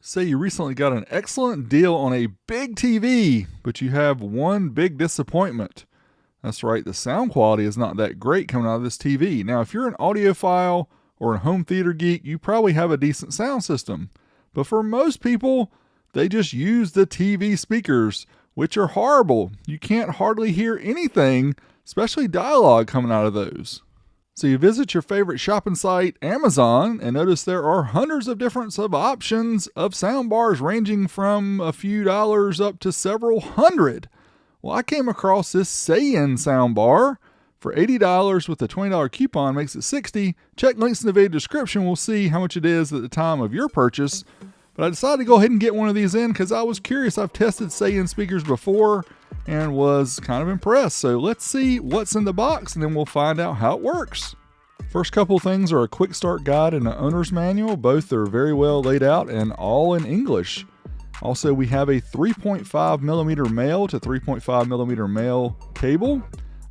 Say you recently got an excellent deal on a big TV, but you have one big disappointment. That's right, the sound quality is not that great coming out of this TV. Now, if you're an audiophile or a home theater geek, you probably have a decent sound system. But for most people, they just use the TV speakers, which are horrible. You can't hardly hear anything, especially dialogue coming out of those. So you visit your favorite shopping site, Amazon, and notice there are hundreds of different options of soundbars ranging from a few dollars up to several hundred. Well, I came across this SAIYIN soundbar for $80 with a $20 coupon, makes it $60. Check links in the video description. We'll see how much it is at the time of your purchase. But I decided to go ahead and get one of these in because I was curious. I've tested SAIYIN speakers before and was kind of impressed. So let's see what's in the box and then we'll find out how it works. First couple things are a quick start guide and an owner's manual. Both are very well laid out and all in English. Also, we have a 3.5 millimeter male to 3.5 millimeter male cable,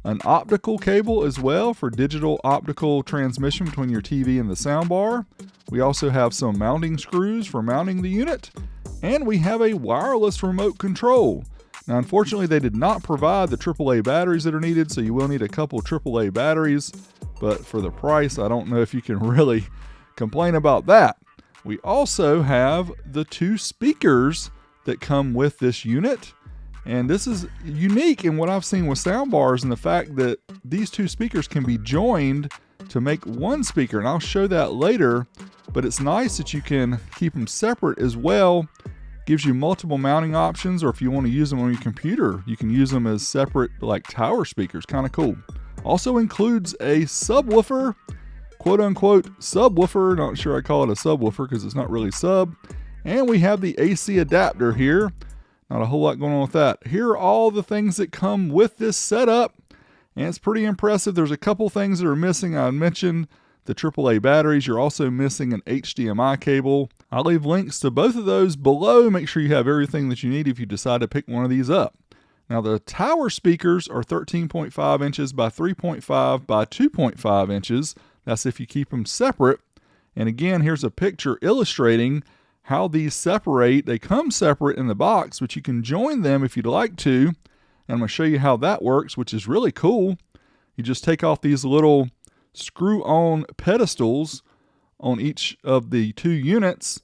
an optical cable as well for digital optical transmission between your TV and the soundbar. We also have some mounting screws for mounting the unit, and we have a wireless remote control. Now, unfortunately, they did not provide the AAA batteries that are needed, so you will need a couple AAA batteries, but for the price, I don't know if you can really complain about that. We also have the two speakers that come with this unit, and this is unique in what I've seen with soundbars and the fact that these two speakers can be joined to make one speaker, and I'll show that later, but it's nice that you can keep them separate as well. Gives you multiple mounting options, or if you want to use them on your computer, you can use them as separate like tower speakers. Kind of cool. Also includes a subwoofer, quote unquote subwoofer. Not sure I call it a subwoofer because it's not really sub. And we have the AC adapter here. Not a whole lot going on with that. Here are all the things that come with this setup, and it's pretty impressive. There's a couple things that are missing. I mentioned the AAA batteries. You're also missing an HDMI cable. I'll leave links to both of those below. Make sure you have everything that you need if you decide to pick one of these up. Now, the tower speakers are 13.5 inches by 3.5 by 2.5 inches. That's if you keep them separate. And again, here's a picture illustrating how these separate. They come separate in the box, but you can join them if you'd like to. And I'm going to show you how that works, which is really cool. You just take off these little screw-on pedestals on each of the two units,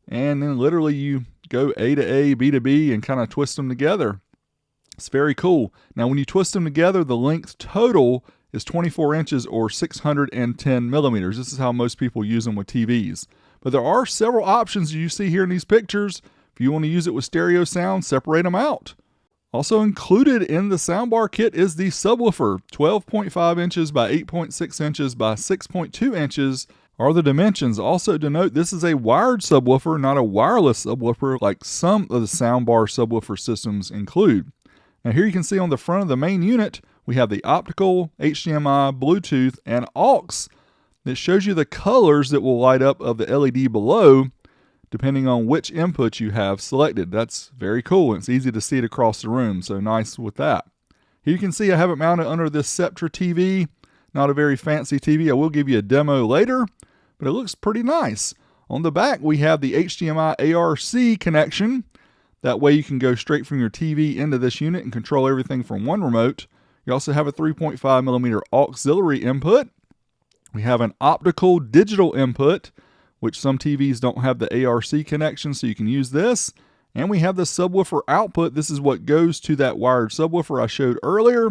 and then literally you go A to A, B to B, and kind of twist them together. It's very cool. Now, when you twist them together, the length total is 24 inches or 610 millimeters. This is how most people use them with TVs. But there are several options you see here in these pictures. If you want to use it with stereo sound, separate them out. Also included in the soundbar kit is the subwoofer. 12.5 inches by 8.6 inches by 6.2 inches are the dimensions. Also to note, this is a wired subwoofer, not a wireless subwoofer like some of the soundbar subwoofer systems include. Now here you can see on the front of the main unit, we have the optical, HDMI, Bluetooth, and aux that shows you the colors that will light up of the LED below depending on which input you have selected. That's very cool. It's easy to see it across the room, so nice with that. Here you can see I have it mounted under this Sceptra TV. Not a very fancy TV. I will give you a demo later, but it looks pretty nice. On the back, we have the HDMI ARC connection. That way you can go straight from your TV into this unit and control everything from one remote. You also have a 3.5 millimeter auxiliary input. We have an optical digital input, which some TVs don't have the ARC connection, so you can use this. And we have the subwoofer output. This is what goes to that wired subwoofer I showed earlier.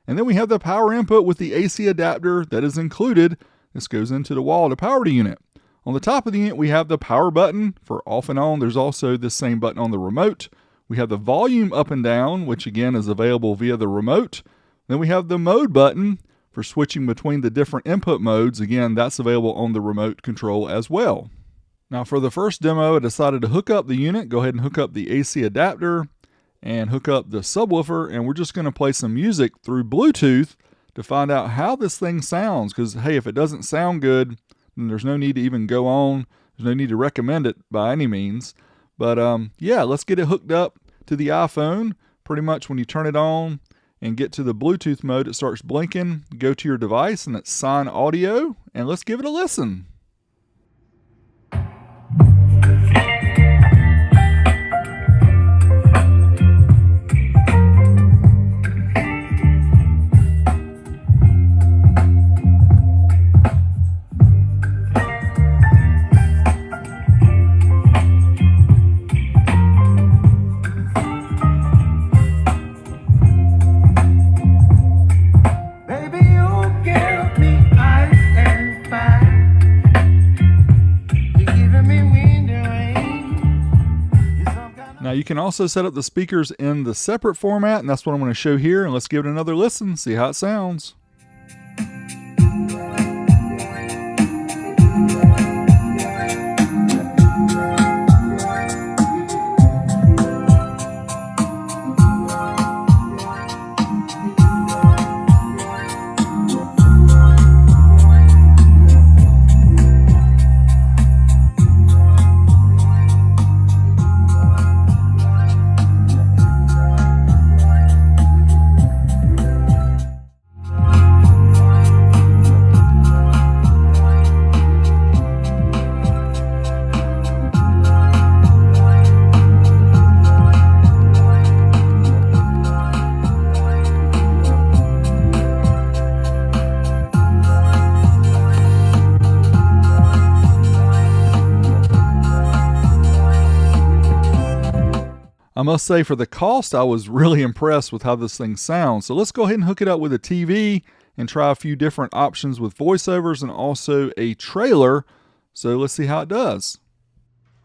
And then we have the power input with the AC adapter that is included. This goes into the wall to power the unit. On the top of the unit, we have the power button for off and on. There's also this same button on the remote. We have the volume up and down, which again is available via the remote. Then we have the mode button for switching between the different input modes. Again, that's available on the remote control as well. Now for the first demo, I decided to hook up the unit, go ahead and hook up the AC adapter and hook up the subwoofer, and we're just going to play some music through Bluetooth to find out how this thing sounds, because hey, if it doesn't sound good, then there's no need to even go on. There's no need to recommend it by any means. But yeah, let's get it hooked up to the iPhone. Pretty much when you turn it on and get to the Bluetooth mode, it starts blinking. Go to your device and it's SAIYIN Audio, and let's give it a listen. Now you can also set up the speakers in the separate format, and that's what I'm going to show here. And let's give it another listen, see how it sounds. I must say, for the cost, I was really impressed with how this thing sounds. So let's go ahead and hook it up with a TV and try a few different options with voiceovers and also a trailer. So let's see how it does.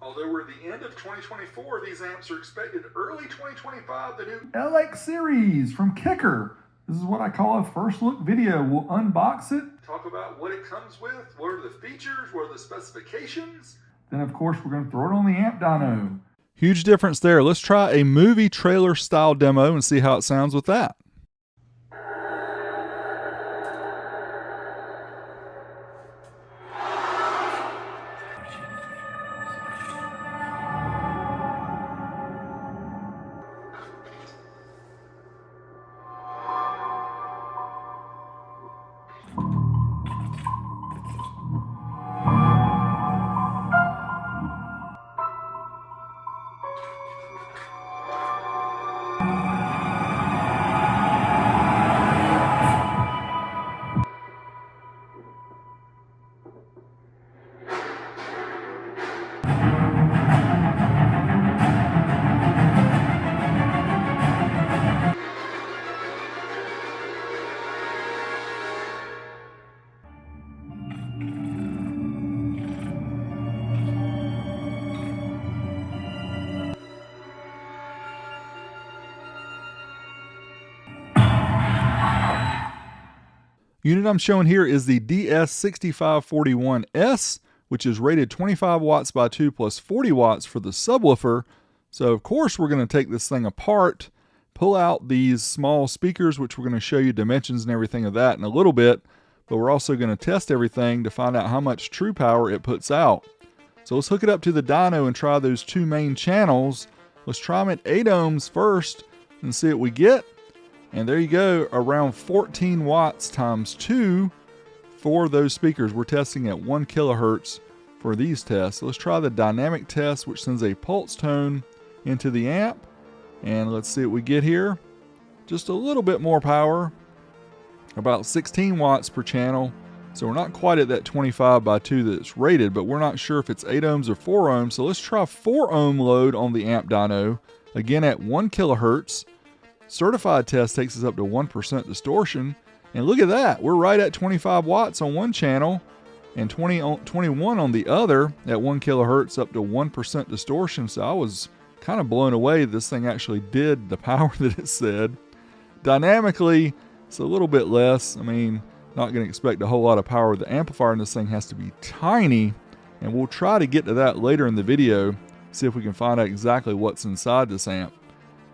Although we're at the end of 2024, these amps are expected early 2025. The new LX series from Kicker. This is what I call a first look video. We'll unbox it, talk about what it comes with, what are the features, what are the specifications. Then of course we're going to throw it on the amp dyno. Huge difference there. Let's try a movie trailer style demo and see how it sounds with that. Unit I'm showing here is the DS6541S, which is rated 25 watts by 2 plus 40 watts for the subwoofer. So of course we're going to take this thing apart, pull out these small speakers, which we're going to show you dimensions and everything of that in a little bit, but we're also going to test everything to find out how much true power it puts out. So let's hook it up to the dyno and try those two main channels. Let's try them at 8 ohms first and see what we get. And there you go, around 14 watts times 2 for those speakers. We're testing at 1 kilohertz for these tests. So let's try the dynamic test, which sends a pulse tone into the amp. And let's see what we get here. Just a little bit more power, about 16 watts per channel. So we're not quite at that 25 by 2 that's rated, but we're not sure if it's 8 ohms or 4 ohms. So let's try 4 ohm load on the amp dyno, again at 1 kilohertz. Certified test takes us up to 1% distortion. And look at that, we're right at 25 watts on one channel and 21 on the other at 1 kilohertz, up to 1% distortion. So I was kind of blown away this thing actually did the power that it said. Dynamically, it's a little bit less. I mean, not going to expect a whole lot of power. The amplifier in this thing has to be tiny, and we'll try to get to that later in the video, see if we can find out exactly what's inside this amp.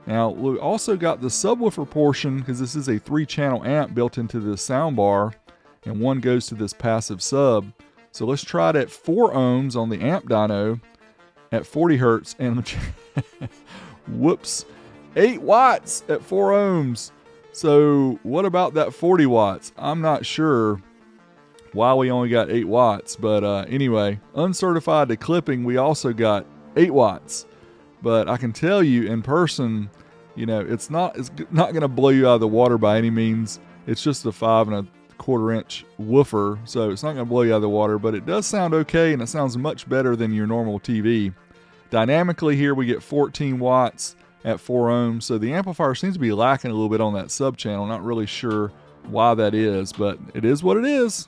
Now, we also got the subwoofer portion, because this is a 3-channel amp built into this soundbar, and one goes to this passive sub. So let's try it at 4 ohms on the amp dyno at 40 hertz, and whoops, 8 watts at 4 ohms. So what about that 40 watts? I'm not sure why we only got 8 watts, but anyway, uncertified to clipping, we also got 8 watts. But I can tell you in person, you know, it's not going to blow you out of the water by any means. It's just a 5 1/4 inch woofer, so it's not going to blow you out of the water, but it does sound okay, and it sounds much better than your normal TV. Dynamically here we get 14 watts at 4 ohms, so the amplifier seems to be lacking a little bit on that sub channel. Not really sure why that is, but it is what it is.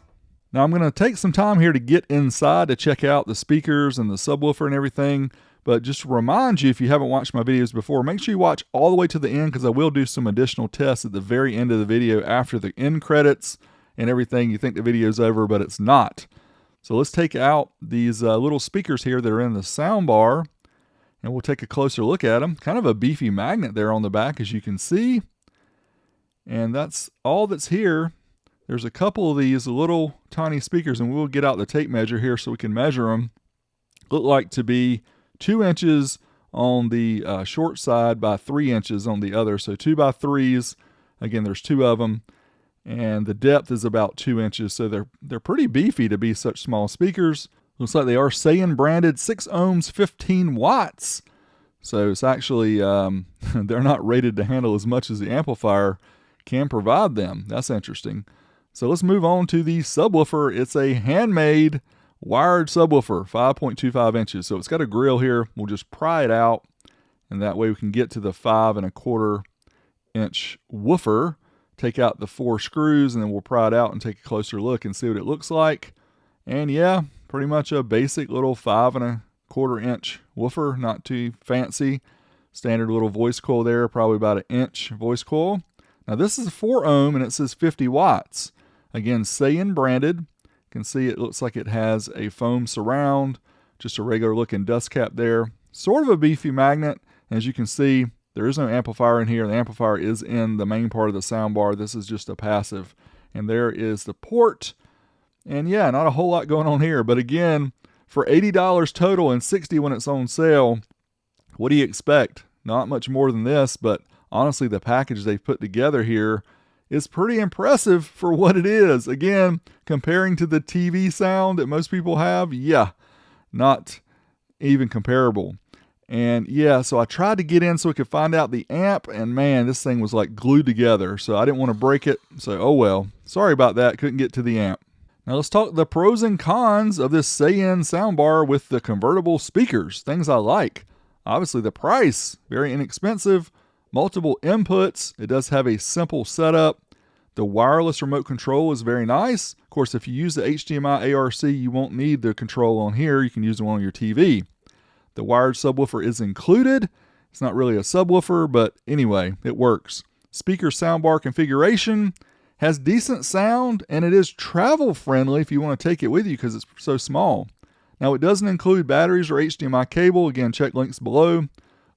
Now I'm going to take some time here to get inside to check out the speakers and the subwoofer and everything. But just to remind you, if you haven't watched my videos before, make sure you watch all the way to the end, because I will do some additional tests at the very end of the video after the end credits and everything. You think the video's over, but it's not. So let's take out these little speakers here that are in the soundbar, and we'll take a closer look at them. Kind of a beefy magnet there on the back, as you can see. And that's all that's here. There's a couple of these little tiny speakers, and we'll get out the tape measure here so we can measure them. Look like to be 2 inches on the short side by 3 inches on the other. So 2 by 3s. Again, there's 2 of them. And the depth is about 2 inches. So they're pretty beefy to be such small speakers. Looks like they are SAIYIN branded, 6 ohms, 15 watts. So it's actually, they're not rated to handle as much as the amplifier can provide them. That's interesting. So let's move on to the subwoofer. It's a handmade wired subwoofer, 5.25 inches. So it's got a grill here. We'll just pry it out, and that way we can get to the 5.25 inch woofer, take out the 4 screws, and then we'll pry it out and take a closer look and see what it looks like. And yeah, pretty much a basic little 5.25 inch woofer, not too fancy. Standard little voice coil there, probably about 1 inch voice coil. Now this is a 4 ohm and it says 50 watts. Again, SAIYIN branded. You can see it looks like it has a foam surround, just a regular looking dust cap there. Sort of a beefy magnet. As you can see, there is no amplifier in here. The amplifier is in the main part of the soundbar. This is just a passive. And there is the port. And yeah, not a whole lot going on here. But again, for $80 total and $60 when it's on sale, what do you expect? Not much more than this, but honestly, the package they've put together here is pretty impressive for what it is. Again, comparing to the TV sound that most people have, yeah, not even comparable. And yeah, so I tried to get in so we could find out the amp, and man, this thing was like glued together. So I didn't want to break it. So, oh well. Sorry about that. Couldn't get to the amp. Now let's talk the pros and cons of this SAIYIN soundbar with the convertible speakers. Things I like. Obviously the price, very inexpensive. Multiple inputs. It does have a simple setup. The wireless remote control is very nice. Of course, if you use the HDMI ARC, you won't need the control on here. You can use the one on your TV. The wired subwoofer is included. It's not really a subwoofer, but anyway, it works. Speaker soundbar configuration has decent sound, and it is travel friendly if you want to take it with you because it's so small. Now, it doesn't include batteries or HDMI cable. Again, check links below.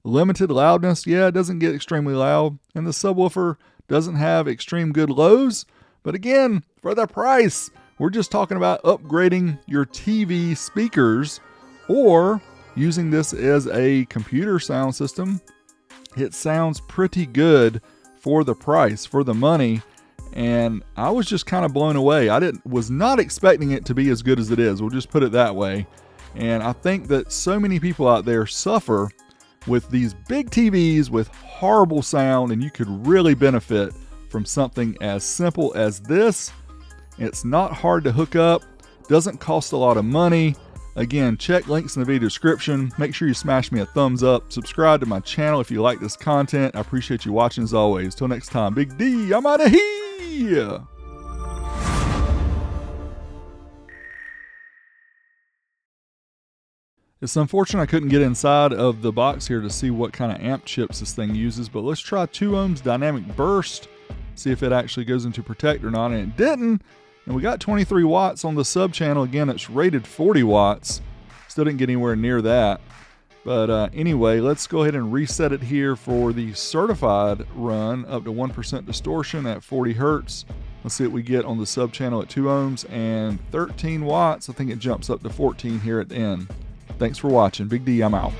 Limited loudness, yeah, it doesn't get extremely loud. And the subwoofer doesn't have extreme good lows. But again, for the price, we're just talking about upgrading your TV speakers or using this as a computer sound system. It sounds pretty good for the price, for the money. And I was just kind of blown away. Was not expecting it to be as good as it is. We'll just put it that way. And I think that so many people out there suffer with these big TVs with horrible sound, and you could really benefit from something as simple as this. It's not hard to hook up, doesn't cost a lot of money. Again, check links in the video description. Make sure you smash me a thumbs up. Subscribe to my channel if you like this content. I appreciate you watching as always. Till next time, Big D, I'm out of here. It's unfortunate I couldn't get inside of the box here to see what kind of amp chips this thing uses, but let's try 2 ohms dynamic burst, see if it actually goes into protect or not, and it didn't. And we got 23 watts on the sub channel. Again, it's rated 40 watts. Still didn't get anywhere near that. But anyway, let's go ahead and reset it here for the certified run up to 1% distortion at 40 hertz. Let's see what we get on the sub channel at 2 ohms and 13 watts. I think it jumps up to 14 here at the end. Thanks for watching. Big D, I'm out.